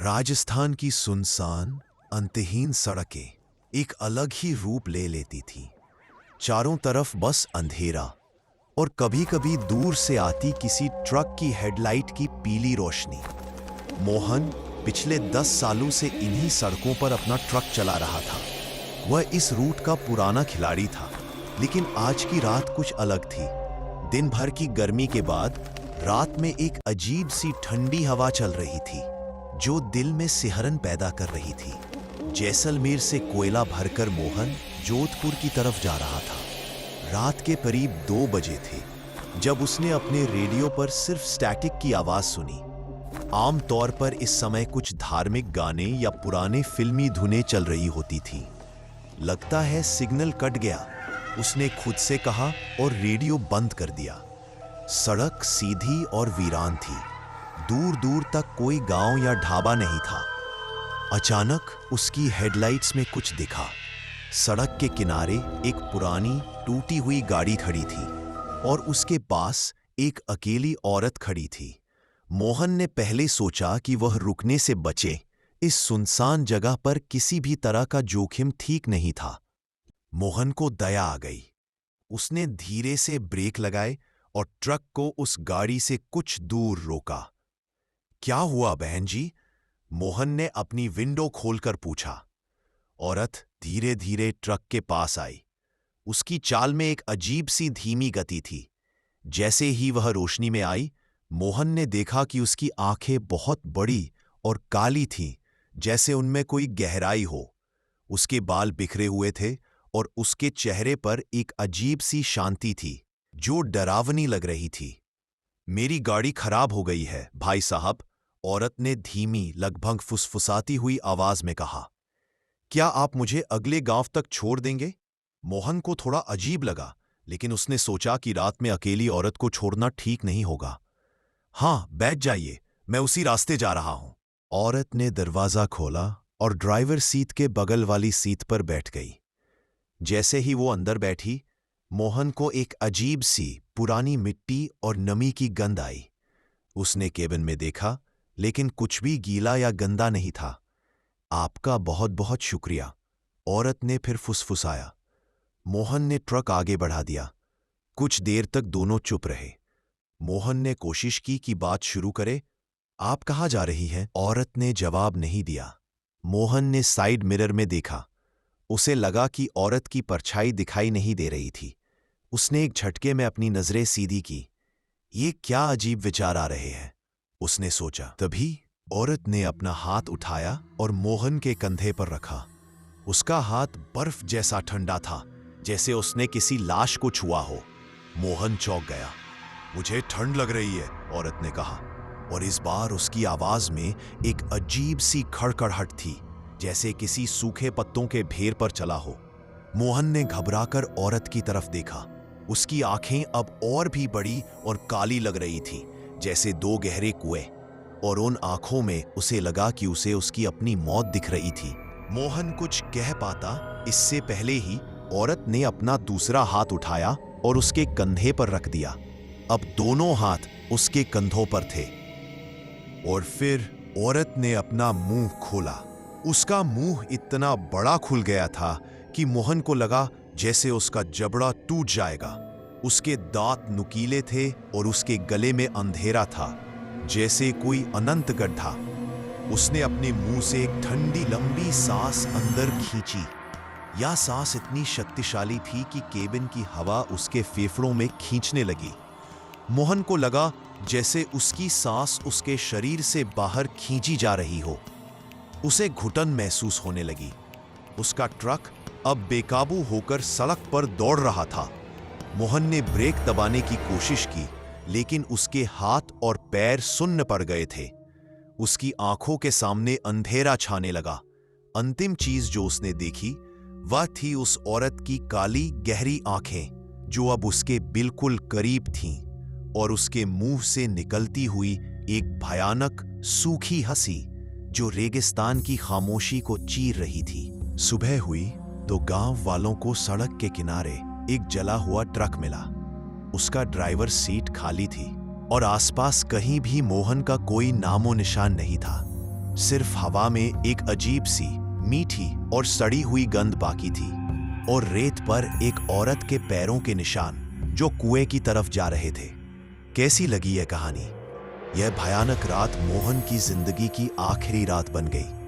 राजस्थान की सुनसान अंतहीन सड़कें एक अलग ही रूप ले लेती थीं। चारों तरफ बस अंधेरा और कभी-कभी दूर से आती किसी ट्रक की हेडलाइट की पीली रोशनी। मोहन पिछले 10 सालों से इन्हीं सड़कों पर अपना ट्रक चला रहा था। वह इस रूट का पुराना खिलाड़ी था, लेकिन आज की रात कुछ अलग थी। दिन भर की गर्मी के बाद रात में एक अजीब सी ठंडी हवा चल रही थी, जो दिल में सिहरन पैदा कर रही थी। जैसलमेर से कोयला भरकर मोहन जोधपुर की तरफ जा रहा था। रात के करीब 2 बजे थे जब उसने अपने रेडियो पर सिर्फ स्टैटिक की आवाज सुनी। आम तौर पर इस समय कुछ धार्मिक गाने या पुराने फिल्मी धुनें चल रही होती थी। लगता है सिग्नल कट गया, उसने खुद से कहा और रेडियो बंद कर दिया। सड़क सीधी और वीरान थी। दूर दूर तक कोई गांव या ढाबा नहीं था। अचानक उसकी हेडलाइट्स में कुछ दिखा। सड़क के किनारे एक पुरानी टूटी हुई गाड़ी खड़ी थी और उसके पास एक अकेली औरत खड़ी थी। मोहन ने पहले सोचा कि वह रुकने से बचे। इस सुनसान जगह पर किसी भी तरह का जोखिम ठीक नहीं था। मोहन को दया आ गई। उसने धीरे से ब्रेक लगाए और ट्रक को उस गाड़ी से कुछ दूर रोका। क्या हुआ बहन जी? मोहन ने अपनी विंडो खोलकर पूछा। औरत धीरे धीरे ट्रक के पास आई। उसकी चाल में एक अजीब सी धीमी गति थी। जैसे ही वह रोशनी में आई, मोहन ने देखा कि उसकी आंखें बहुत बड़ी और काली थीं, जैसे उनमें कोई गहराई हो। उसके बाल बिखरे हुए थे और उसके चेहरे पर एक अजीब सी शांति थी, जो डरावनी लग रही थी। मेरी गाड़ी खराब हो गई है भाई साहब, औरत ने धीमी, लगभग फुसफुसाती हुई आवाज में कहा। क्या आप मुझे अगले गांव तक छोड़ देंगे? मोहन को थोड़ा अजीब लगा, लेकिन उसने सोचा कि रात में अकेली औरत को छोड़ना ठीक नहीं होगा। हाँ, बैठ जाइए, मैं उसी रास्ते जा रहा हूं। औरत ने दरवाजा खोला और ड्राइवर सीट के बगल वाली सीट पर बैठ गई। जैसे ही वो अंदर बैठी, मोहन को एक अजीब सी पुरानी मिट्टी और नमी की गंध आई। उसने केबिन में देखा, लेकिन कुछ भी गीला या गंदा नहीं था। आपका बहुत बहुत शुक्रिया, औरत ने फिर फुसफुसाया। मोहन ने ट्रक आगे बढ़ा दिया। कुछ देर तक दोनों चुप रहे। मोहन ने कोशिश की कि बात शुरू करे। आप कहाँ जा रही हैं? औरत ने जवाब नहीं दिया। मोहन ने साइड मिरर में देखा। उसे लगा कि औरत की परछाई दिखाई नहीं दे रही थी। उसने एक झटके में अपनी नजरें सीधी की। ये क्या अजीब विचार आ रहे हैं, उसने सोचा। तभी औरत ने अपना हाथ उठाया और मोहन के कंधे पर रखा। उसका हाथ बर्फ जैसा ठंडा था, जैसे उसने किसी लाश को छुआ हो। मोहन चौंक गया। मुझे ठंड लग रही है, औरत ने कहा, और इस बार उसकी आवाज में एक अजीब सी खड़खड़ाहट थी, जैसे किसी सूखे पत्तों के ढेर पर चला हो। मोहन ने घबराकर औरत की तरफ देखा। उसकी आंखें अब और भी बड़ी और काली लग रही थी, जैसे 2 गहरे कुएं, और उन आंखों में उसे लगा कि उसे उसकी अपनी मौत दिख रही थी। मोहन कुछ कह पाता इससे पहले ही औरत ने अपना दूसरा हाथ उठाया और उसके कंधे पर रख दिया। अब दोनों हाथ उसके कंधों पर थे। और फिर औरत ने अपना मुंह खोला। उसका मुंह इतना बड़ा खुल गया था कि मोहन को लगा जैसे उसका जबड़ा टूट जाएगा। उसके दांत नुकीले थे और उसके गले में अंधेरा था, जैसे कोई अनंत गड्ढा। उसने अपने मुंह से एक ठंडी लंबी सांस अंदर खींची। यह सांस इतनी शक्तिशाली थी कि केबिन की हवा उसके फेफड़ों में खींचने लगी। मोहन को लगा जैसे उसकी सांस उसके शरीर से बाहर खींची जा रही हो। उसे घुटन महसूस होने लगी। उसका ट्रक अब बेकाबू होकर सड़क पर दौड़ रहा था। मोहन ने ब्रेक दबाने की कोशिश की, लेकिन उसके हाथ और पैर सुन्न पड़ गए थे। उसकी आंखों के सामने अंधेरा छाने लगा। अंतिम चीज जो उसने देखी वह थी उस औरत की काली गहरी आंखें, जो अब उसके बिल्कुल करीब थीं, और उसके मुंह से निकलती हुई एक भयानक सूखी हंसी जो रेगिस्तान की खामोशी को चीर रही थी। सुबह हुई तो गांव वालों को सड़क के किनारे एक जला हुआ ट्रक मिला। उसका ड्राइवर सीट खाली थी और आसपास कहीं भी मोहन का कोई नामो निशान नहीं था। सिर्फ हवा में एक अजीब सी मीठी और सड़ी हुई गंध बाकी थी, और रेत पर एक औरत के पैरों के निशान जो कुएं की तरफ जा रहे थे। कैसी लगी यह कहानी? यह भयानक रात मोहन की जिंदगी की आखिरी रात बन गई।